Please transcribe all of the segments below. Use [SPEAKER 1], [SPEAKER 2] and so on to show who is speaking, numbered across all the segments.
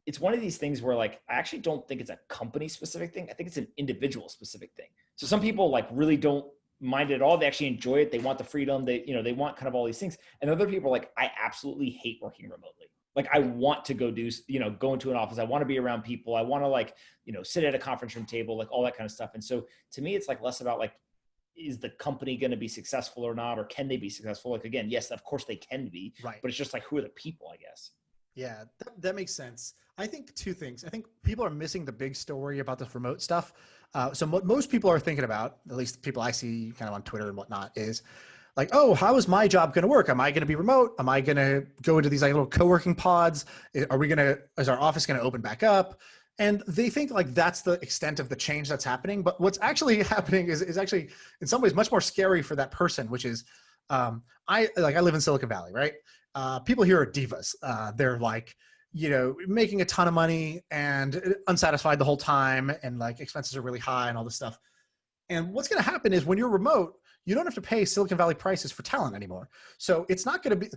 [SPEAKER 1] it's one of these things where like, I actually don't think it's a company specific thing. I think it's an individual specific thing. So some people like really don't mind it at all. They actually enjoy it. They want the freedom. They want kind of all these things. And other people are like, I absolutely hate working remotely. Like I want to go go into an office. I want to be around people. I want to like, sit at a conference room table, like all that kind of stuff. And so to me, it's like less about like, is the company going to be successful or not? Or can they be successful? Like, again, yes, of course they can be,
[SPEAKER 2] Right.
[SPEAKER 1] but it's just like, who are the people, I guess?
[SPEAKER 2] Yeah, that makes sense. I think two things. I think people are missing the big story about this remote stuff. So most people are thinking about, at least people I see kind of on Twitter and whatnot, is like, oh, how is my job going to work? Am I going to be remote? Am I going to go into these like little co-working pods? Is our office going to open back up? And they think like that's the extent of the change that's happening. But what's actually happening is actually in some ways much more scary for that person, which is I live in Silicon Valley, right? People here are divas. They're like, making a ton of money and unsatisfied the whole time, and like expenses are really high and all this stuff. And what's going to happen is when you're remote, you don't have to pay Silicon Valley prices for talent anymore. So it's not going to be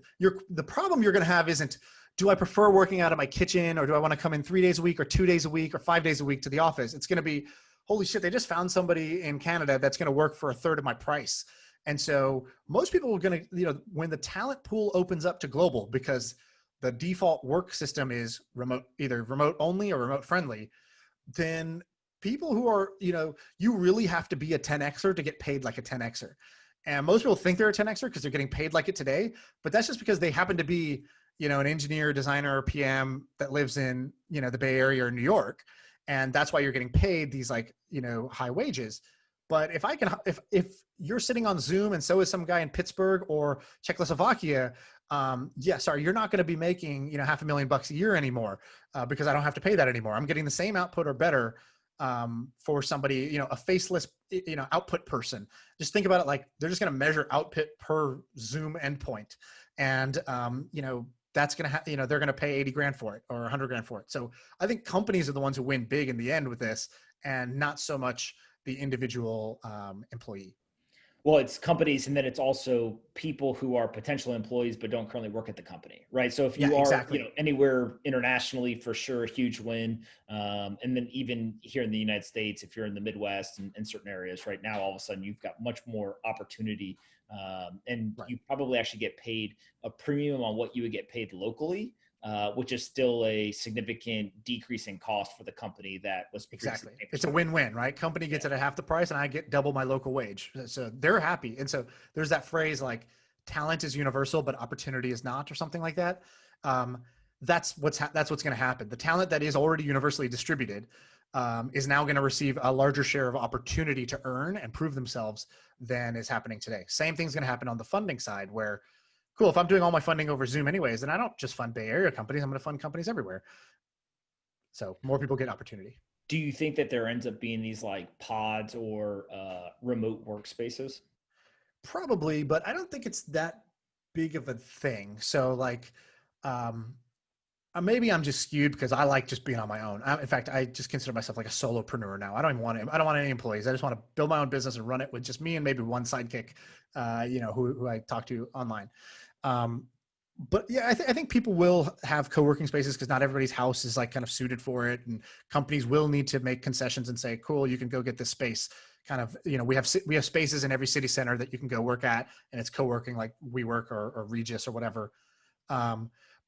[SPEAKER 2] the problem you're going to have isn't, do I prefer working out of my kitchen, or do I want to come in 3 days a week or 2 days a week or 5 days a week to the office? It's going to be, holy shit, they just found somebody in Canada that's going to work for a third of my price. And so most people are going to, when the talent pool opens up to global, because the default work system is remote, either remote only or remote friendly, then people who are, you really have to be a 10Xer to get paid like a 10Xer. And most people think they're a 10Xer because they're getting paid like it today, but that's just because they happen to be, an engineer, designer, or PM that lives in, the Bay Area or New York. And that's why you're getting paid these like, high wages. But if you're sitting on Zoom and so is some guy in Pittsburgh or Czechoslovakia, you're not going to be making, $500,000 a year anymore because I don't have to pay that anymore. I'm getting the same output or better for somebody, a faceless, output person. Just think about it like they're just going to measure output per Zoom endpoint. And, that's going to they're going to pay 80 grand for it or 100 grand for it. So I think companies are the ones who win big in the end with this, and not so much the individual employee.
[SPEAKER 1] Well, it's companies, and then it's also people who are potential employees but don't currently work at the company, right? So if you are anywhere internationally, for sure, a huge win. And then even here in the United States, if you're in the Midwest and certain areas right now, all of a sudden you've got much more opportunity, and you probably actually get paid a premium on what you would get paid locally. Which is still a significant decrease in cost for the company that was
[SPEAKER 2] exactly. It's a win-win, right? Company gets it at half the price, and I get double my local wage. So they're happy. And so there's that phrase like, talent is universal, but opportunity is not, or something like that. That's what's going to happen. The talent that is already universally distributed is now going to receive a larger share of opportunity to earn and prove themselves than is happening today. Same thing's going to happen on the funding side, where cool, if I'm doing all my funding over Zoom anyways, then I don't just fund Bay Area companies. I'm going to fund companies everywhere. So more people get opportunity.
[SPEAKER 1] Do you think that there ends up being these like pods or remote workspaces?
[SPEAKER 2] Probably, but I don't think it's that big of a thing. So like, maybe I'm just skewed because I like just being on my own. In fact, I just consider myself like a solopreneur now. I don't want any employees. I just want to build my own business and run it with just me and maybe one sidekick, who I talk to online. But yeah, I think people will have co-working spaces because not everybody's house is like kind of suited for it, and companies will need to make concessions and say, cool, you can go get this space. Kind of, we have spaces in every city center that you can go work at, and it's co-working like WeWork or Regis or whatever.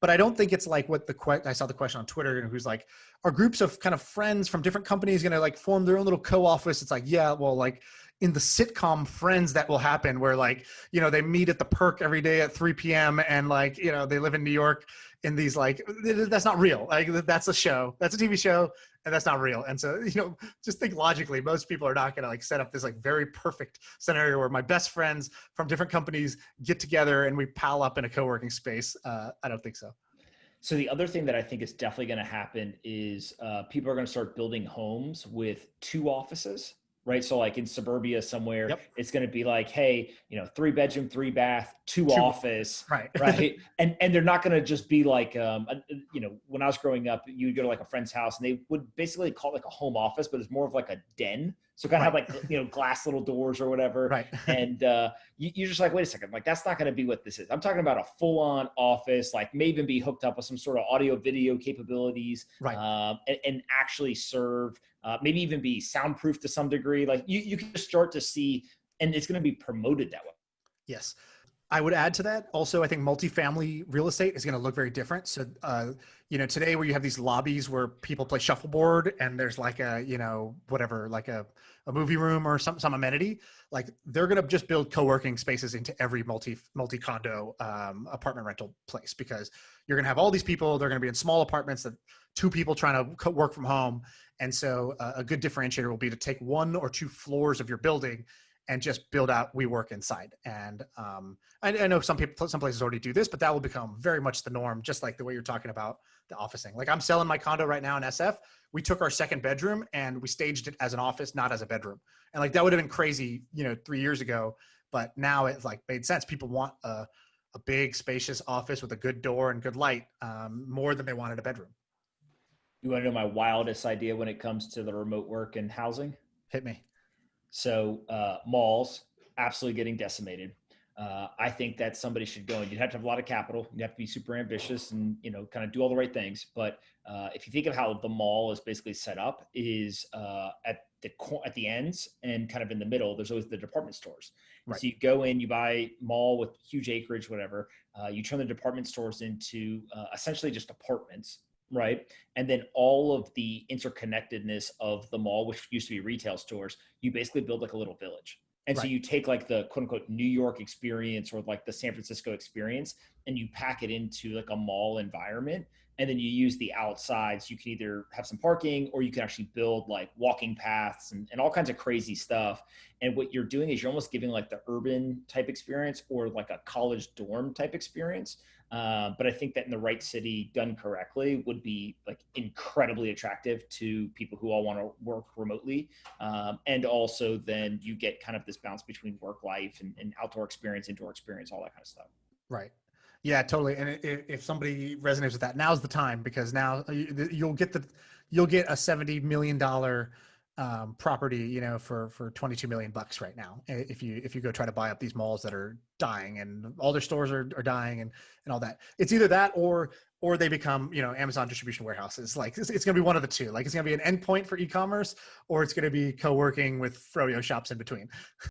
[SPEAKER 2] But I don't think it's like what I saw the question on Twitter, who's like, are groups of kind of friends from different companies going to like form their own little co-office? It's like, yeah, well, like in the sitcom Friends, that will happen where like, they meet at the Perk every day at 3 p.m. and like, they live in New York in these like, that's not real. Like that's a show, that's a TV show, and that's not real. And so, just think logically, most people are not going to like set up this like very perfect scenario where my best friends from different companies get together and we pal up in a co-working space. I don't think so.
[SPEAKER 1] So the other thing that I think is definitely going to happen is people are going to start building homes with 2 offices, right? So like in suburbia somewhere, It's going to be like, hey, 3 bedroom, 3 bath, 2 office,
[SPEAKER 2] right?
[SPEAKER 1] And they're not going to just be like, when I was growing up, you'd go to like a friend's house and they would basically call it like a home office, but it's more of like a den So kind of
[SPEAKER 2] Right.
[SPEAKER 1] have like, glass little doors or whatever.
[SPEAKER 2] Right.
[SPEAKER 1] And you're just like, wait a second, like that's not going to be what this is. I'm talking about a full on office, like may even be hooked up with some sort of audio video capabilities,
[SPEAKER 2] Right.
[SPEAKER 1] and actually serve, maybe even be soundproof to some degree. Like you can just start to see, and it's going to be promoted that way.
[SPEAKER 2] Yes. I would add to that also, I think multifamily real estate is going to look very different. So, today where you have these lobbies where people play shuffleboard and there's like a, whatever, like a movie room or some amenity, like they're going to just build co-working spaces into every multi condo apartment rental place, because you're going to have all these people, they're going to be in small apartments that two people trying to work from home. And so a good differentiator will be to take 1 or 2 floors of your building and just build out WeWork inside. And I know some places already do this, but that will become very much the norm, just like the way you're talking about the officing. Like I'm selling my condo right now in SF. We took our second bedroom and we staged it as an office, not as a bedroom. And like that would have been crazy, 3 years ago, but now it's like made sense. People want a big, spacious office with a good door and good light, more than they wanted a bedroom.
[SPEAKER 1] You want to know my wildest idea when it comes to the remote work and housing?
[SPEAKER 2] Hit me.
[SPEAKER 1] So malls absolutely getting decimated. I think that somebody should go, and you'd have to have a lot of capital. You have to be super ambitious and kind of do all the right things. But if you think of how the mall is basically set up, is at the ends and kind of in the middle, there's always the department stores.
[SPEAKER 2] Right.
[SPEAKER 1] So you go in, you buy mall with huge acreage, whatever. You turn the department stores into essentially just apartments. Right. And then all of the interconnectedness of the mall, which used to be retail stores, you basically build like a little village. And so
[SPEAKER 2] Right.
[SPEAKER 1] you take like the quote unquote New York experience or like the San Francisco experience, and you pack it into like a mall environment. And then you use the outsides. You can either have some parking, or you can actually build like walking paths and all kinds of crazy stuff. And what you're doing is you're almost giving like the urban type experience or like a college dorm type experience. But I think that in the right city, done correctly, would be like incredibly attractive to people who all want to work remotely. And also then you get kind of this balance between work life and outdoor experience, indoor experience, all that kind of stuff.
[SPEAKER 2] Right. Yeah, totally. And if somebody resonates with that, now's the time, because now you'll get a $70 million property, for 22 million bucks right now. If you go try to buy up these malls that are dying and all their stores are dying and all that, it's either that or they become, Amazon distribution warehouses. Like it's going to be one of the two. Like it's going to be an endpoint for e-commerce, or it's going to be co-working with froyo shops in between.